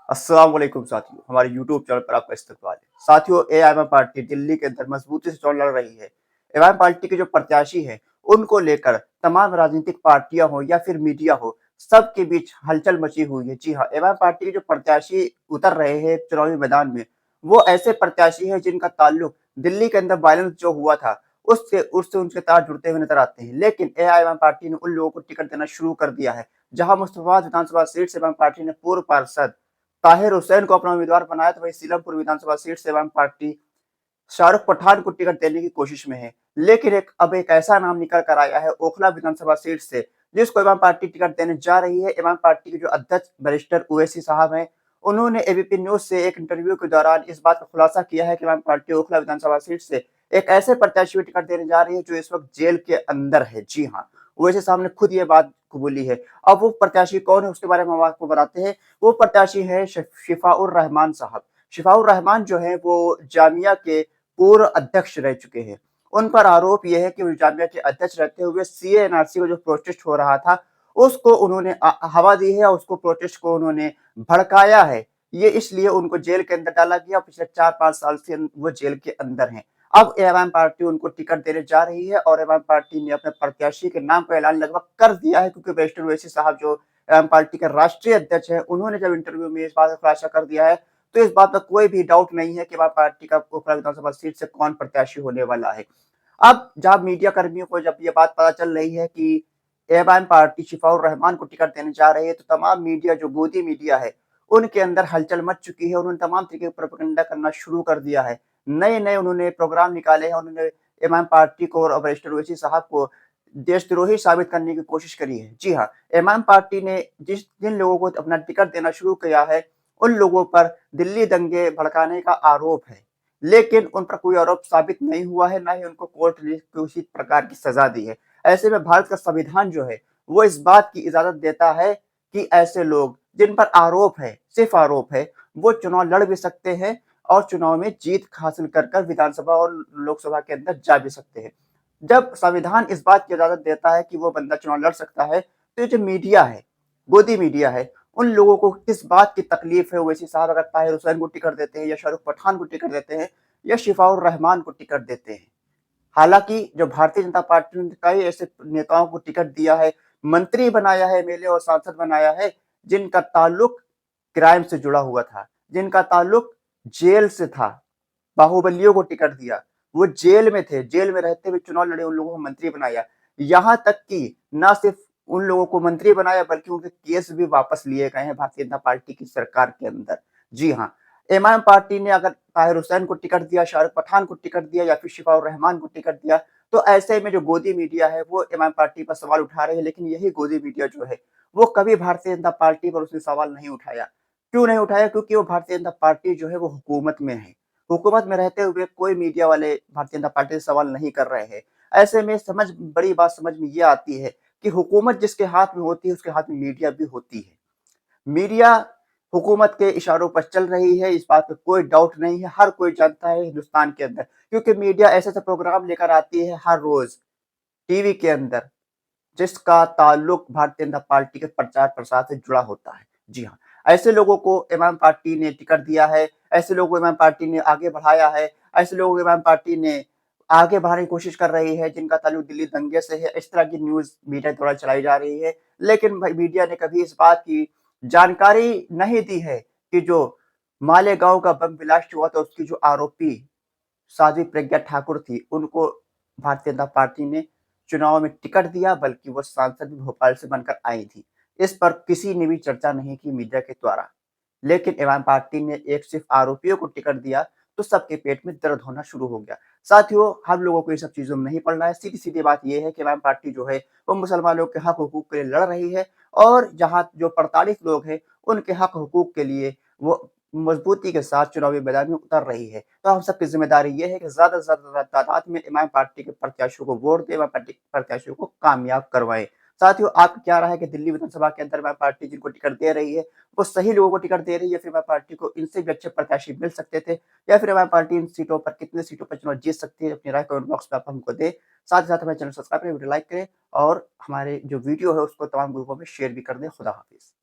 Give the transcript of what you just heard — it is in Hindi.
अस्सलाम वालेकुम साथियों, हमारे यूट्यूब चैनल पर आपका इस्तकबाल है। साथियों, एआईएमआईएम पार्टी दिल्ली के अंदर मजबूती से चुनाव लड़ रही है। एआईएमआईएम पार्टी के जो प्रत्याशी हैं, उनको लेकर तमाम राजनीतिक पार्टियां हो या फिर मीडिया हो, सबके बीच हलचल मची हुई है। जी हाँ, एआईएमआईएम पार्टी के जो प्रत्याशी उतर रहे हैं चुनावी मैदान में, वो ऐसे प्रत्याशी हैं जिनका ताल्लुक दिल्ली के अंदर वायलेंस जो हुआ था, उससे उससे उनके तार जुड़ते हुए नजर आते हैं। लेकिन एआईएमआईएम पार्टी ने उन लोगों को टिकट देना शुरू कर दिया है। जहां मुस्तफाबाद विधानसभा सीट से एआईएमआईएम पार्टी ने पूर्व पार्षद ताहिर हुसैन को अपना उम्मीदवार बनाया, तो वही सीलमपुर विधानसभा सीट से एवं पार्टी शाहरुख पठान को टिकट देने की कोशिश में है। लेकिन अब एक ऐसा नाम निकल कर आया है ओखला विधानसभा सीट से, जिसको एवं पार्टी टिकट देने जा रही है। एवं पार्टी के जो अध्यक्ष बैरिस्टर ओवैसी साहब हैं, उन्होंने एबीपी न्यूज से एक इंटरव्यू के दौरान इस बात का खुलासा किया है कि एवं पार्टी ओखला विधानसभा सीट से एक ऐसे प्रत्याशी को टिकट देने जा रही है जो इस वक्त जेल के अंदर है। जी हाँ, ओवैसी साहब ने खुद ये बात बोली है। अब वो प्रत्याशी कौन है, उसके बारे में हम आपको बताते हैं। वो प्रत्याशी है शिफाउर रहमान साहब। शिफाउर रहमान जो है वो जामिया के पूर्व अध्यक्ष रह चुके हैं। उन पर आरोप यह है कि वो जामिया के अध्यक्ष रहते हुए सीए एनआरसी का जो प्रोटेस्ट हो रहा था, उसको उन्होंने हवा दी है और उसको प्रोटेस्ट को उन्होंने भड़काया है। ये इसलिए उनको जेल के अंदर डाला गया। पिछले 4-5 साल से वो जेल के अंदर हैं। अब एएमआईएम पार्टी उनको टिकट देने जा रही है और एएमआईएम पार्टी ने अपने प्रत्याशी के नाम का ऐलान लगभग कर दिया है, क्योंकि बैरिस्टर ओवैसी साहब जो एएमआईएम पार्टी के राष्ट्रीय अध्यक्ष हैं, उन्होंने जब इंटरव्यू में इस बात का खुलासा कर दिया है, तो इस बात का कोई भी डाउट नहीं है कि एएमआईएम पार्टी का ओखला विधानसभा सीट से कौन प्रत्याशी होने वाला है। अब जब मीडिया कर्मियों को जब ये बात पता चल रही है कि एएमआईएम पार्टी शिफाउर रहमान को टिकट देने जा रही है, तो तमाम मीडिया जो गोदी मीडिया है, उनके अंदर हलचल मच चुकी है। उन्होंने तमाम तरीके का प्रोपेगेंडा करना शुरू कर दिया है। नए-नए उन्होंने प्रोग्राम निकाले हैं। उन्होंने एएमआईएम पार्टी को और बैरिस्टर ओवैसी साहब को देशद्रोही साबित करने की कोशिश करी है। जी हाँ, एएमआईएम पार्टी ने जिन लोगों को अपना टिकट देना शुरू किया है, उन लोगों पर दिल्ली दंगे भड़काने का आरोप है। लेकिन उन पर कोई आरोप साबित नहीं हुआ है, ना ही उनको कोर्ट ने किसी प्रकार की सजा दी है। ऐसे में भारत का संविधान जो है, वो इस बात की इजाजत देता है कि ऐसे लोग जिन पर आरोप है, सिर्फ आरोप है, वो चुनाव लड़ भी सकते हैं और चुनाव में जीत हासिल कर विधानसभा और लोकसभा के अंदर जा भी सकते हैं। जब संविधान इस बात की इजाजत देता है कि वो बंदा चुनाव लड़ सकता है, तो ये जो मीडिया है, गोदी मीडिया है, उन लोगों को किस बात की तकलीफ है। ओवैसी साहब अगर ताहिर हुसैन को टिकट देते हैं या शाहरुख पठान को टिकट देते हैं या शिफाउर रहमान को टिकट देते हैं। हालांकि जो भारतीय जनता पार्टी ने कई ऐसे नेताओं को टिकट दिया है, मंत्री बनाया है, एमएलए और सांसद बनाया है, जिनका ताल्लुक क्राइम से जुड़ा हुआ था, जिनका ताल्लुक जेल से था। बाहुबलियों को टिकट दिया, वो जेल में थे, जेल में रहते हुए चुनाव लड़े, उन लोगों को मंत्री बनाया। यहाँ तक कि ना सिर्फ उन लोगों को मंत्री बनाया, बल्कि उनके केस भी वापस लिए गए हैं भारतीय जनता पार्टी की सरकार के अंदर। जी हाँ, एमआईएम पार्टी ने अगर ताहिर हुसैन को टिकट दिया, शाहरुख पठान को टिकट दिया या फिर शिफाउर रहमान को टिकट दिया, तो ऐसे में जो गोदी मीडिया है वो एमआईएम पार्टी पर सवाल उठा रही है। लेकिन यही गोदी मीडिया जो है, वो कभी भारतीय जनता पार्टी पर उसने सवाल नहीं उठाया। क्यों नहीं उठाया? क्योंकि वो भारतीय जनता पार्टी जो है वो हुकूमत में है। हुकूमत में रहते हुए कोई मीडिया वाले भारतीय जनता पार्टी से सवाल नहीं कर रहे हैं। ऐसे में बड़ी बात समझ में ये आती है कि हुकूमत जिसके हाथ में होती है, उसके हाथ में मीडिया भी होती है। मीडिया हुकूमत के इशारों पर चल रही है, इस बात पे कोई डाउट नहीं है। हर कोई जानता है हिंदुस्तान के अंदर, क्योंकि मीडिया ऐसे-ऐसे प्रोग्राम लेकर आती है हर रोज़ टीवी के अंदर, जिसका ताल्लुक भारतीय जनता पार्टी के प्रचार-प्रसार से जुड़ा होता है। जी हाँ, ऐसे लोगों को इमाम पार्टी ने टिकट दिया है, ऐसे लोगों को इमाम पार्टी ने आगे बढ़ाया है, ऐसे लोगों को इमाम पार्टी ने आगे बढ़ाने की कोशिश कर रही है, जिनका ताल्लुक दिल्ली दंगे से है। इस तरह की न्यूज़ मीडिया द्वारा चलाई जा रही है। लेकिन भाई मीडिया ने कभी इस बात की जानकारी नहीं दी है कि जो मालेगाँव का बम ब्लास्ट हुआ था, उसकी जो आरोपी साध्वी प्रज्ञा ठाकुर थी, उनको भारतीय जनता पार्टी ने चुनाव में टिकट दिया, बल्कि वो सांसद भी भोपाल से बनकर आई थी। इस पर किसी ने भी चर्चा नहीं की मीडिया के द्वारा। लेकिन इमाम पार्टी ने एक सिर्फ आरोपियों को टिकट दिया, तो सबके पेट में दर्द होना शुरू हो गया। साथियों, हम लोगों को ये सब चीज़ों में नहीं पड़ना है। सीधी-सीधी बात ये है कि इमाम पार्टी जो है, वो मुसलमानों के हक-हुकूक के लिए लड़ रही है और जहाँ जो प्रताड़ित लोग हैं, उनके हक-हुकूक के लिए वो मजबूती के साथ चुनावी मैदान में उतर रही है। तो हम सबकी ज़िम्मेदारी ये है कि ज़्यादा से ज़्यादा तादाद में इमाम पार्टी के प्रत्याशियों को वोट दें, इमाम पार्टी के प्रत्याशियों को कामयाब करवाएँ। साथियों, आपकी क्या राय है कि दिल्ली विधानसभा के अंदर इमाम पार्टी जिनको टिकट दे रही है, वो सही लोगों को टिकट दे रही है या फिर इमाम पार्टी को इनसे भी अच्छे प्रत्याशी मिल सकते थे? या फिर इमाम पार्टी इन सीटों पर कितने सीटों पर चुनाव जीत सकती है? अपनी राय कमेंट बॉक्स में आप हमको दें। साथ ही साथ हमारे चैनल सब्सक्राइब करें, वीडियो लाइक करें और हमारे जो वीडियो है उसको तमाम ग्रुपों में शेयर भी कर दें। खुदा हाफ़िज़।